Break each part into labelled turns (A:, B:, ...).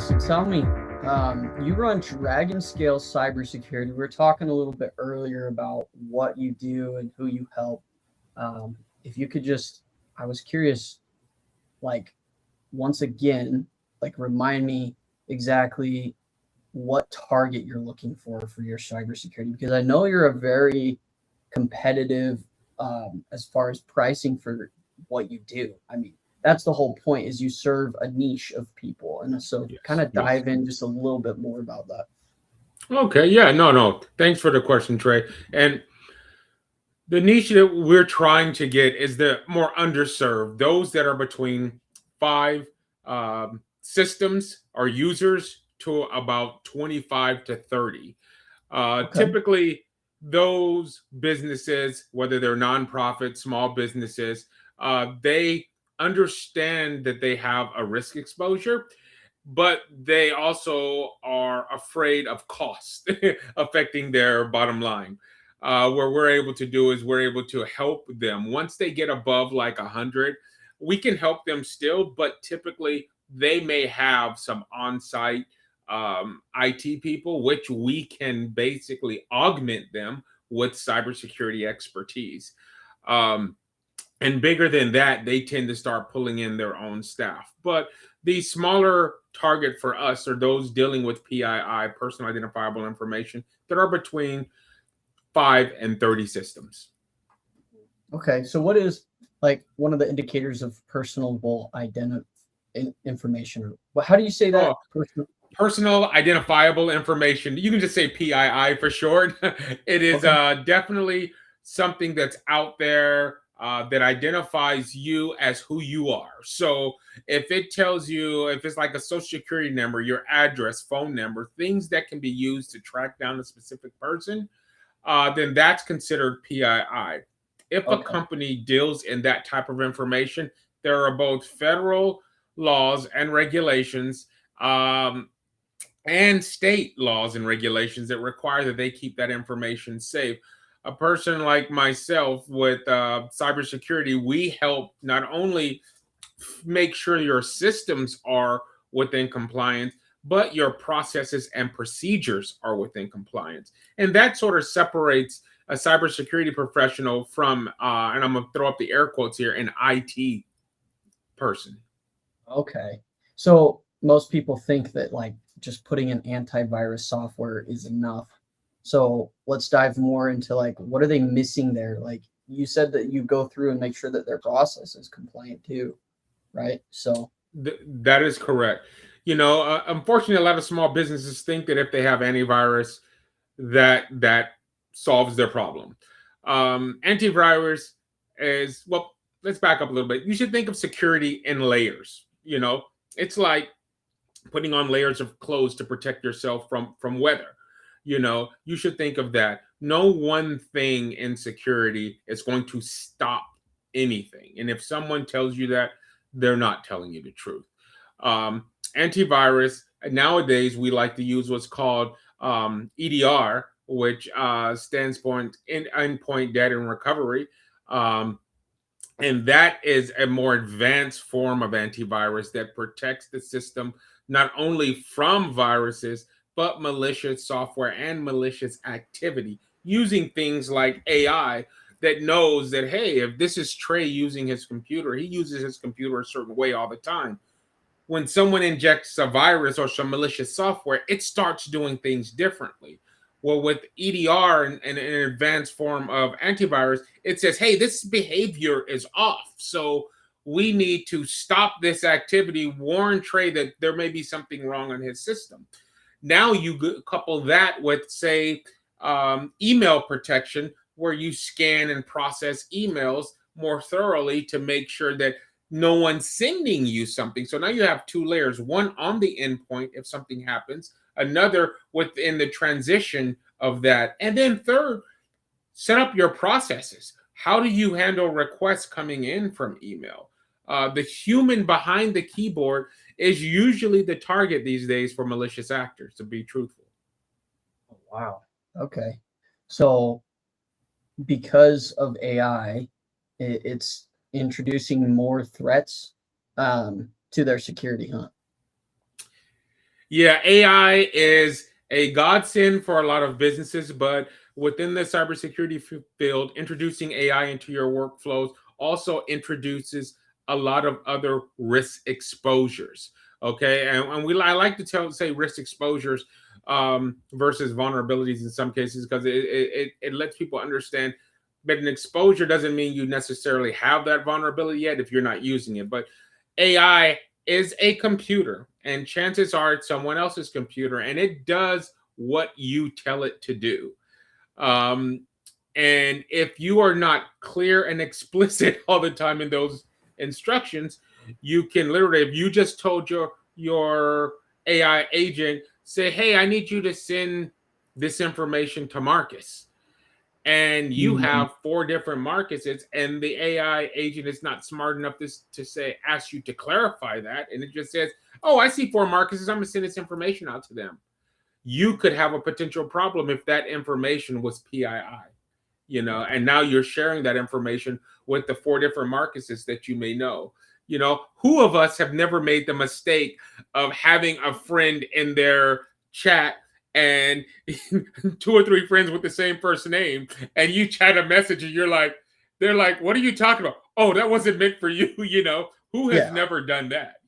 A: So tell me, you run Dragon Scale Cybersecurity. We were talking a little bit earlier about what you do and who you help. Um, if you could just, I was curious, like, once again, like, remind me exactly what target you're looking for your cybersecurity, because I know you're a very competitive as far as pricing for what you do. I mean, that's the whole point is you serve a niche of people. And so kind
B: Yes,
A: of
B: yes.
A: dive in just a little bit more about that.
B: Okay, yeah, no, no. Thanks for the question, Trey. And the niche that we're trying to get is the more underserved, those that are between five systems or users to about 25 to 30.
A: Okay.
B: Typically, those businesses, whether they're nonprofit, small businesses, they understand that they have a risk exposure, but they also are afraid of cost affecting their bottom line. What we're able to do is we're able to help them once they get above like 100. We can help them still, but typically they may have some on-site IT people, which we can basically augment them with cybersecurity expertise. Um, and bigger than that, they tend to start pulling in their own staff. But the smaller target for us are those dealing with PII, personal identifiable information, that are between 5 and 30 systems.
A: Okay. So what is like one of the indicators of personable information? How do you say that?
B: Oh, personal identifiable information. You can just say PII for short. It is
A: Okay.
B: definitely something that's out there that identifies you as who you are. So if it tells you, if it's like a social security number, your address, phone number, things that can be used to track down a specific person, then that's considered PII. If a
A: Okay.
B: company deals in that type of information, there are both federal laws and regulations um, and state laws and regulations that require that they keep that information safe. A person like myself with cybersecurity, we help not only make sure your systems are within compliance, but your processes and procedures are within compliance. And that sort of separates a cybersecurity professional from, and I'm going to throw up the air quotes here, an IT person.
A: Okay. So most people think that like just putting in antivirus software is enough. So let's dive more into like what are they missing there? Like you said that you go through and make sure that their process is compliant too, right? So
B: That is correct. Unfortunately, a lot of small businesses think that if they have antivirus, that solves their problem. Antivirus is, well, let's back up a little bit. You should think of security in layers. It's like putting on layers of clothes to protect yourself from weather. You should think of that. No one thing in security is going to stop anything. And if someone tells you that, they're not telling you the truth. Um, Antivirus, nowadays, we like to use what's called EDR, which stands for Endpoint Data and Recovery. Um, and that is a more advanced form of antivirus that protects the system not only from viruses, but malicious software and malicious activity using things like AI that knows that, hey, if this is Trey using his computer, he uses his computer a certain way all the time. When someone injects a virus or some malicious software, it starts doing things differently. Well, with EDR and an advanced form of antivirus, it says, hey, this behavior is off. So we need to stop this activity, warn Trey that there may be something wrong on his system. Now you couple that with, say, email protection, where you scan and process emails more thoroughly to make sure that no one's sending you something. So now you have two layers, one on the endpoint if something happens, another within the transition of that. And then third, set up your processes. How do you handle requests coming in from email? The human behind the keyboard is usually the target these days for malicious actors, to be truthful.
A: wow. Okay. So because of AI, it's introducing more threats to their security, huh?
B: Yeah, AI is a godsend for a lot of businesses, but within the cybersecurity field, introducing AI into your workflows also introduces a lot of other risk exposures. Okay, and I like to say risk exposures versus vulnerabilities in some cases because it lets people understand that an exposure doesn't mean you necessarily have that vulnerability yet if you're not using it. But AI is a computer, and chances are it's someone else's computer, and it does what you tell it to do. Um, and if you are not clear and explicit all the time in those instructions, you can literally, if you just told your AI agent, say, "Hey, I need you to send this information to Marcus," and you
A: Mhm.
B: have four different Marcuses, and the AI agent is not smart enough to say ask you to clarify that, and it just says, "Oh, I see four Marcuses. I'm gonna send this information out to them." You could have a potential problem if that information was PII, and now you're sharing that information with the four different Marcuses that you may know. Who of us have never made the mistake of having a friend in their chat and two or three friends with the same first name, and you chat a message and they're like, "What are you talking about? Oh, that wasn't meant for you." Who has
A: Yeah.
B: never done that?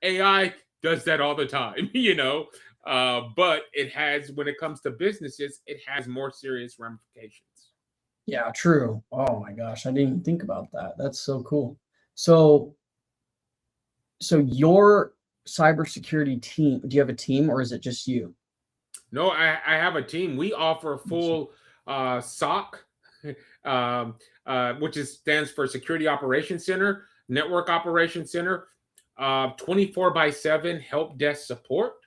B: AI does that all the time. But it has, when it comes to businesses, it has more serious ramifications.
A: Yeah, true. Oh my gosh, I didn't even think about that. That's so cool. So, so your cybersecurity team, do you have a team or is it just you?
B: No, I have a team. We offer
A: Just you.
B: full SOC, which stands for Security Operations Center, Network Operations Center, 24/7 help desk support.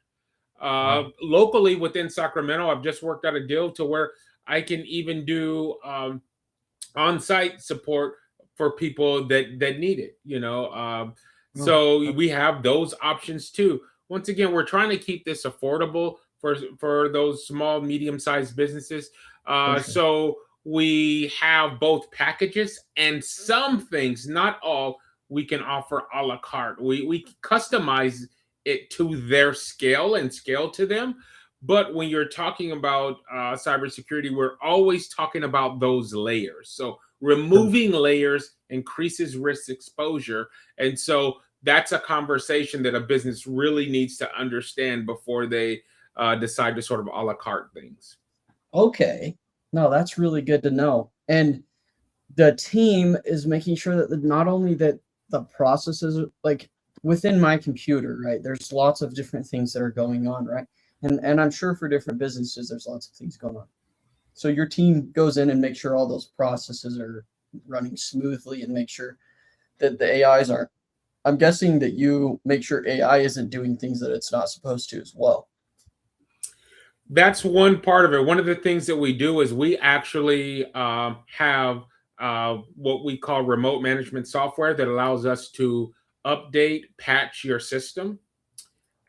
A: Wow.
B: Locally within Sacramento, I've just worked out a deal to where I can even do on-site support for people that need it.
A: Oh,
B: So we have those options too. Once again, we're trying to keep this affordable for those small, medium-sized businesses.
A: for sure.
B: So we have both packages and some things, not all, we can offer a la carte. We customize it to their scale and scale to them. But when you're talking about cybersecurity, we're always talking about those layers. So
A: Sure.
B: removing layers increases risk exposure. And so that's a conversation that a business really needs to understand before they decide to sort of a la carte things.
A: Okay. No, that's really good to know. And the team is making sure that not only that the processes like within my computer, right? There's lots of different things that are going on, right? And I'm sure for different businesses, there's lots of things going on. So your team goes in and makes sure all those processes are running smoothly and make sure that the AIs aren't. I'm guessing that you make sure AI isn't doing things that it's not supposed to as well.
B: That's one part of it. One of the things that we do is we actually have what we call remote management software that allows us to update, patch your system,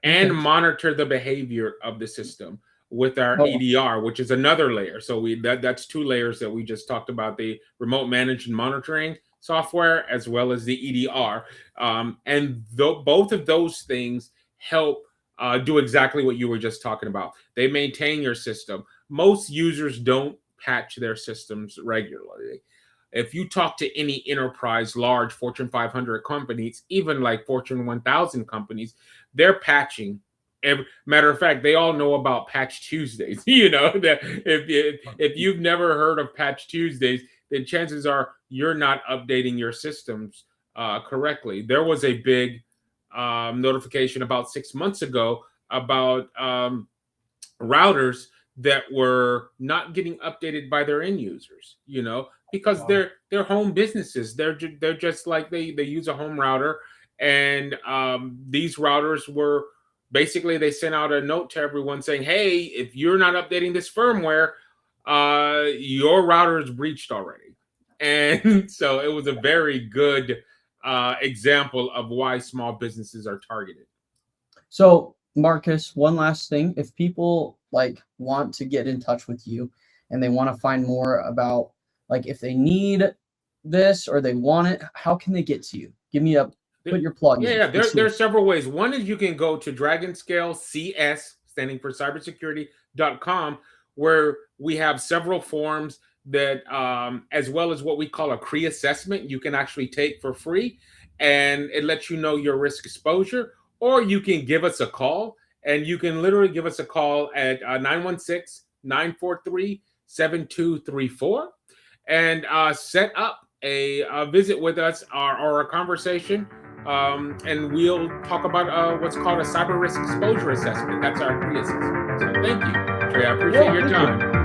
B: and
A: Okay.
B: monitor the behavior of the system with our
A: Oh,
B: EDR, which is another layer. So that's two layers that we just talked about: the remote managed monitoring software as well as the EDR, and both of those things help do exactly what you were just talking about. They maintain your system. Most users don't patch their systems regularly. If you talk to any enterprise, large Fortune 500 companies, even like Fortune 1000 companies, they're patching. Matter of fact, they all know about Patch Tuesdays. That if you've never heard of Patch Tuesdays, then chances are you're not updating your systems correctly. There was a big notification about 6 months ago about routers that were not getting updated by their end users, because
A: wow.
B: they're home businesses. They're just like they use a home router, and these routers were basically, they sent out a note to everyone saying, "Hey, if you're not updating this firmware, your router is breached already." And so it was a very good example of why small businesses are targeted.
A: So, Marcus, one last thing. If people like want to get in touch with you and they want to find more about like if they need this or they want it, how can they get to you? Give me a put your plug in.
B: Yeah, there's several ways. One is you can go to Dragonscale CS, standing for cybersecurity.com, where we have several forms that, as well as what we call a CRE assessment, you can actually take for free, and it lets you know your risk exposure. Or you can give us a call, and you can literally give us a call at 916-943-7234 and set up a visit with us or a conversation. And we'll talk about what's called a cyber risk exposure assessment. That's our CRE assessment. So thank you, Trey. I appreciate your time.